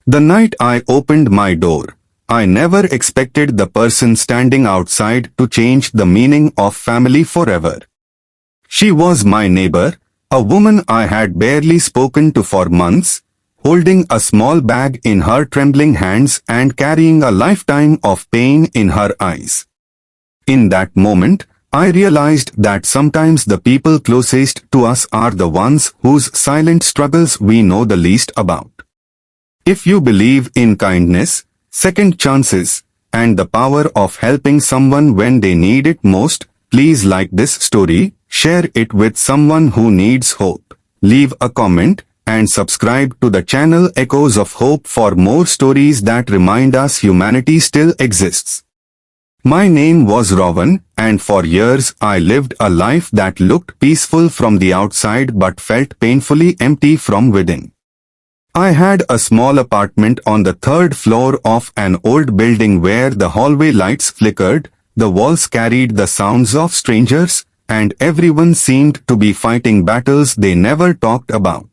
The night I opened my door, I never expected the person standing outside to change the meaning of family forever. She was my neighbor, a woman I had barely spoken to for months, holding a small bag in her trembling hands and carrying a lifetime of pain in her eyes. In that moment, I realized that sometimes the people closest to us are the ones whose silent struggles we know the least about. If you believe in kindness, second chances, and the power of helping someone when they need it most, please like this story, share it with someone who needs hope, leave a comment, and subscribe to the channel Echoes of Hope for more stories that remind us humanity still exists. My name was Rowan, and for years I lived a life that looked peaceful from the outside but felt painfully empty from within. I had a small apartment on the third floor of an old building where the hallway lights flickered, the walls carried the sounds of strangers, and everyone seemed to be fighting battles they never talked about.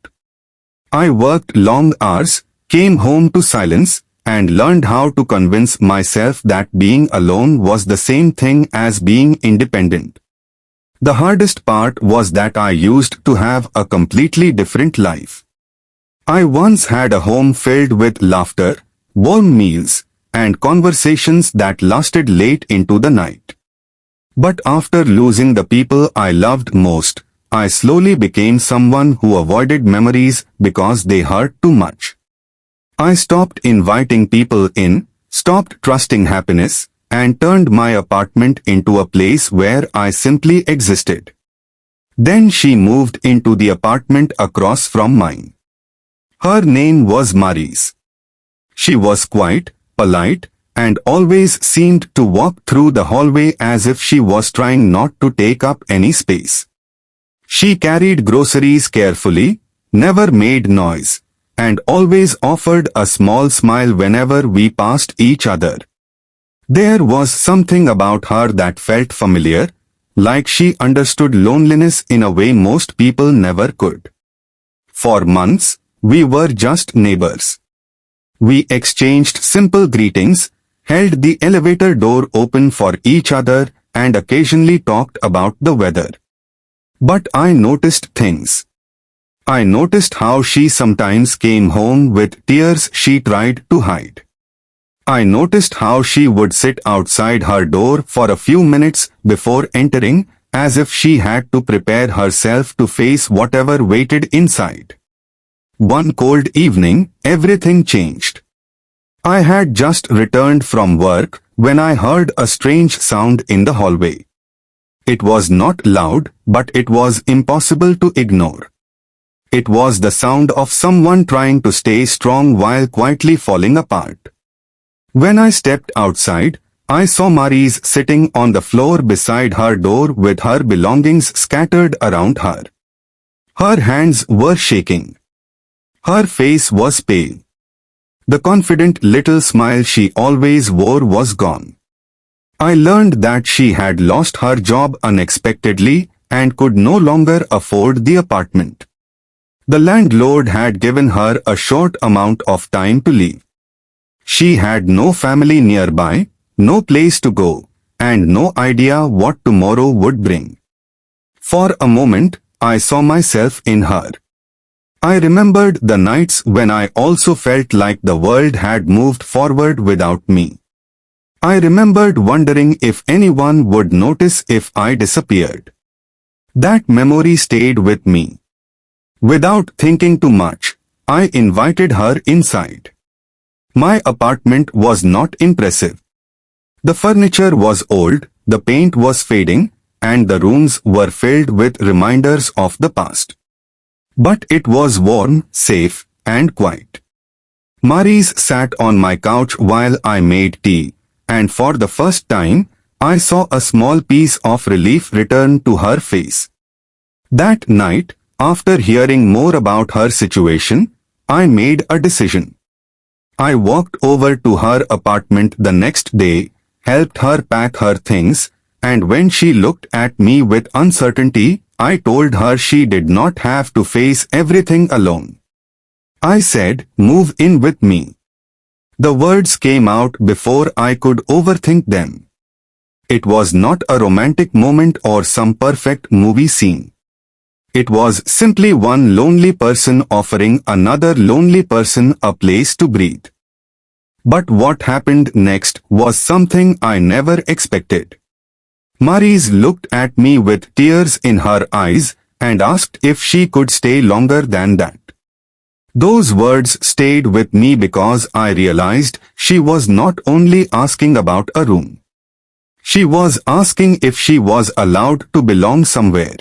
I worked long hours, came home to silence, and learned how to convince myself that being alone was the same thing as being independent. The hardest part was that I used to have a completely different life. I once had a home filled with laughter, warm meals, and conversations that lasted late into the night. But after losing the people I loved most, I slowly became someone who avoided memories because they hurt too much. I stopped inviting people in, stopped trusting happiness, and turned my apartment into a place where I simply existed. Then she moved into the apartment across from mine. Her name was Maris. She was quiet, polite, and always seemed to walk through the hallway as if she was trying not to take up any space. She carried groceries carefully, never made noise, and always offered a small smile whenever we passed each other. There was something about her that felt familiar, like she understood loneliness in a way most people never could. For months, we were just neighbors. We exchanged simple greetings, held the elevator door open for each other, and occasionally talked about the weather. But I noticed things. I noticed how she sometimes came home with tears she tried to hide. I noticed how she would sit outside her door for a few minutes before entering, as if she had to prepare herself to face whatever waited inside. One cold evening, everything changed. I had just returned from work when I heard a strange sound in the hallway. It was not loud, but it was impossible to ignore. It was the sound of someone trying to stay strong while quietly falling apart. When I stepped outside, I saw Maris sitting on the floor beside her door with her belongings scattered around her. Her hands were shaking. Her face was pale. The confident little smile she always wore was gone. I learned that she had lost her job unexpectedly and could no longer afford the apartment. The landlord had given her a short amount of time to leave. She had no family nearby, no place to go, and no idea what tomorrow would bring. For a moment, I saw myself in her. I remembered the nights when I also felt like the world had moved forward without me. I remembered wondering if anyone would notice if I disappeared. That memory stayed with me. Without thinking too much, I invited her inside. My apartment was not impressive. The furniture was old, the paint was fading, and the rooms were filled with reminders of the past. But it was warm, safe, and quiet. Maris sat on my couch while I made tea, and for the first time, I saw a small piece of relief return to her face. That night, after hearing more about her situation, I made a decision. I walked over to her apartment the next day, helped her pack her things, and when she looked at me with uncertainty, I told her she did not have to face everything alone. I said, "Move in with me." The words came out before I could overthink them. It was not a romantic moment or some perfect movie scene. It was simply one lonely person offering another lonely person a place to breathe. But what happened next was something I never expected. Maryse looked at me with tears in her eyes and asked if she could stay longer than that. Those words stayed with me because I realized she was not only asking about a room. She was asking if she was allowed to belong somewhere.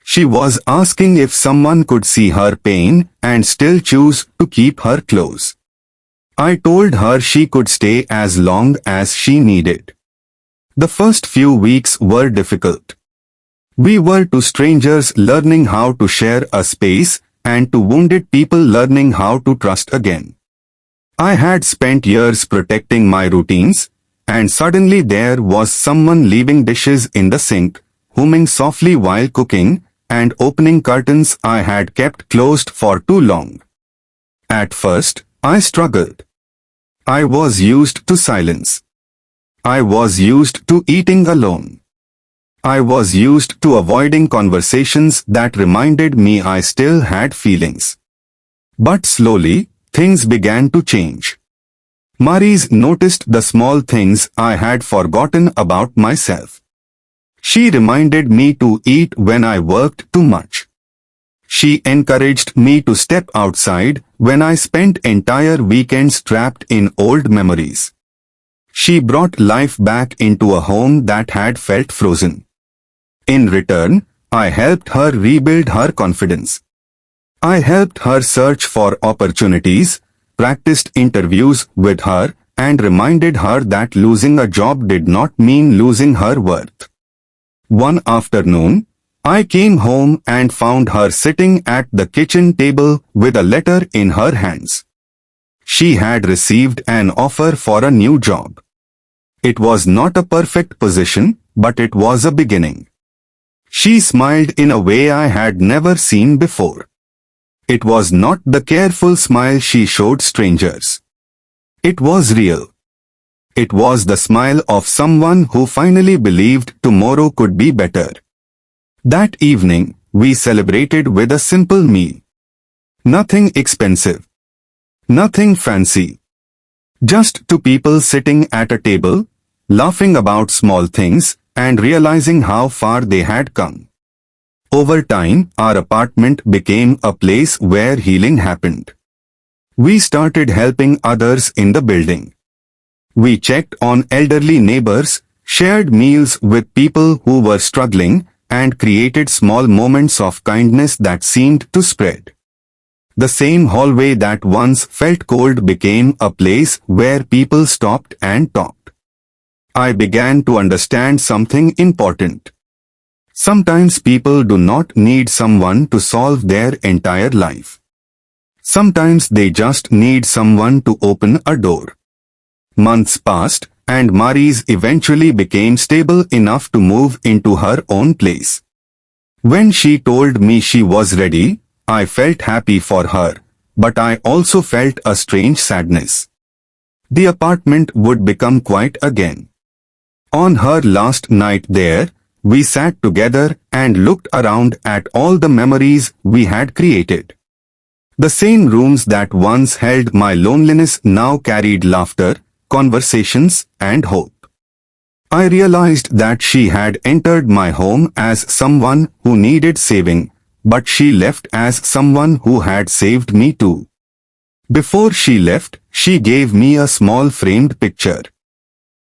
She was asking if someone could see her pain and still choose to keep her close. I told her she could stay as long as she needed. The first few weeks were difficult. We were two strangers learning how to share a space and two wounded people learning how to trust again. I had spent years protecting my routines, and suddenly there was someone leaving dishes in the sink, humming softly while cooking, and opening curtains I had kept closed for too long. At first, I struggled. I was used to silence. I was used to eating alone. I was used to avoiding conversations that reminded me I still had feelings. But slowly, things began to change. Maryse noticed the small things I had forgotten about myself. She reminded me to eat when I worked too much. She encouraged me to step outside when I spent entire weekends trapped in old memories. She brought life back into a home that had felt frozen. In return, I helped her rebuild her confidence. I helped her search for opportunities, practiced interviews with her, and reminded her that losing a job did not mean losing her worth. One afternoon, I came home and found her sitting at the kitchen table with a letter in her hands. She had received an offer for a new job. It was not a perfect position, but it was a beginning. She smiled in a way I had never seen before. It was not the careful smile she showed strangers. It was real. It was the smile of someone who finally believed tomorrow could be better. That evening, we celebrated with a simple meal. Nothing expensive. Nothing fancy. Just two people sitting at a table, laughing about small things, and realizing how far they had come. Over time, our apartment became a place where healing happened. We started helping others in the building. We checked on elderly neighbors, shared meals with people who were struggling, and created small moments of kindness that seemed to spread. The same hallway that once felt cold became a place where people stopped and talked. I began to understand something important. Sometimes people do not need someone to solve their entire life. Sometimes they just need someone to open a door. Months passed, and Maryse eventually became stable enough to move into her own place. When she told me she was ready, I felt happy for her, but I also felt a strange sadness. The apartment would become quiet again. On her last night there, we sat together and looked around at all the memories we had created. The same rooms that once held my loneliness now carried laughter, conversations, and hope. I realized that she had entered my home as someone who needed saving, but she left as someone who had saved me too. Before she left, she gave me a small framed picture.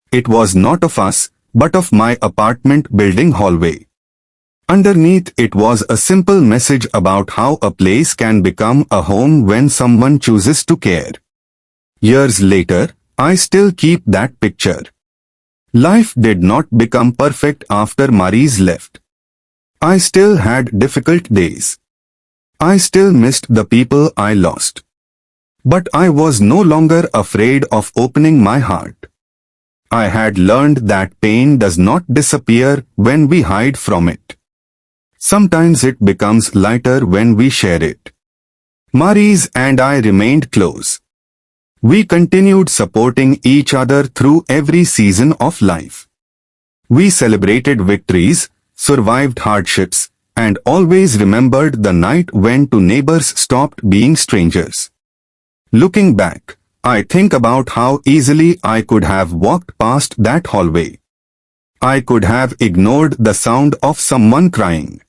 It was not of us, but of my apartment building hallway. Underneath it was a simple message about how a place can become a home when someone chooses to care. Years later, I still keep that picture. Life did not become perfect after Maryse left. I still had difficult days. I still missed the people I lost. But I was no longer afraid of opening my heart. I had learned that pain does not disappear when we hide from it. Sometimes it becomes lighter when we share it. Maryse and I remained close. We continued supporting each other through every season of life. We celebrated victories, survived hardships, and always remembered the night when two neighbors stopped being strangers. Looking back, I think about how easily I could have walked past that hallway. I could have ignored the sound of someone crying.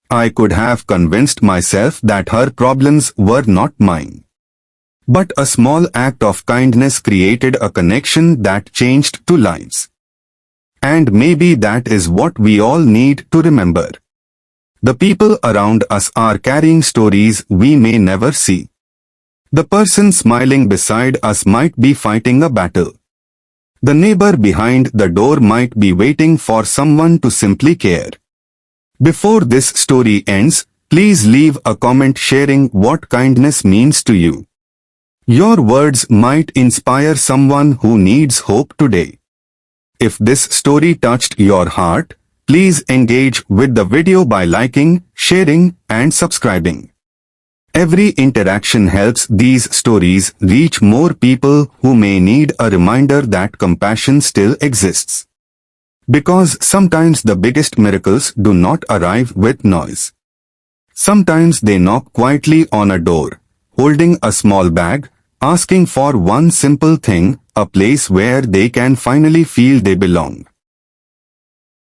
I could have convinced myself that her problems were not mine. But a small act of kindness created a connection that changed two lives. And maybe that is what we all need to remember. The people around us are carrying stories we may never see. The person smiling beside us might be fighting a battle. The neighbor behind the door might be waiting for someone to simply care. Before this story ends, please leave a comment sharing what kindness means to you. Your words might inspire someone who needs hope today. If this story touched your heart, please engage with the video by liking, sharing, and subscribing. Every interaction helps these stories reach more people who may need a reminder that compassion still exists. Because sometimes the biggest miracles do not arrive with noise. Sometimes they knock quietly on a door, holding a small bag, asking for one simple thing, a place where they can finally feel they belong.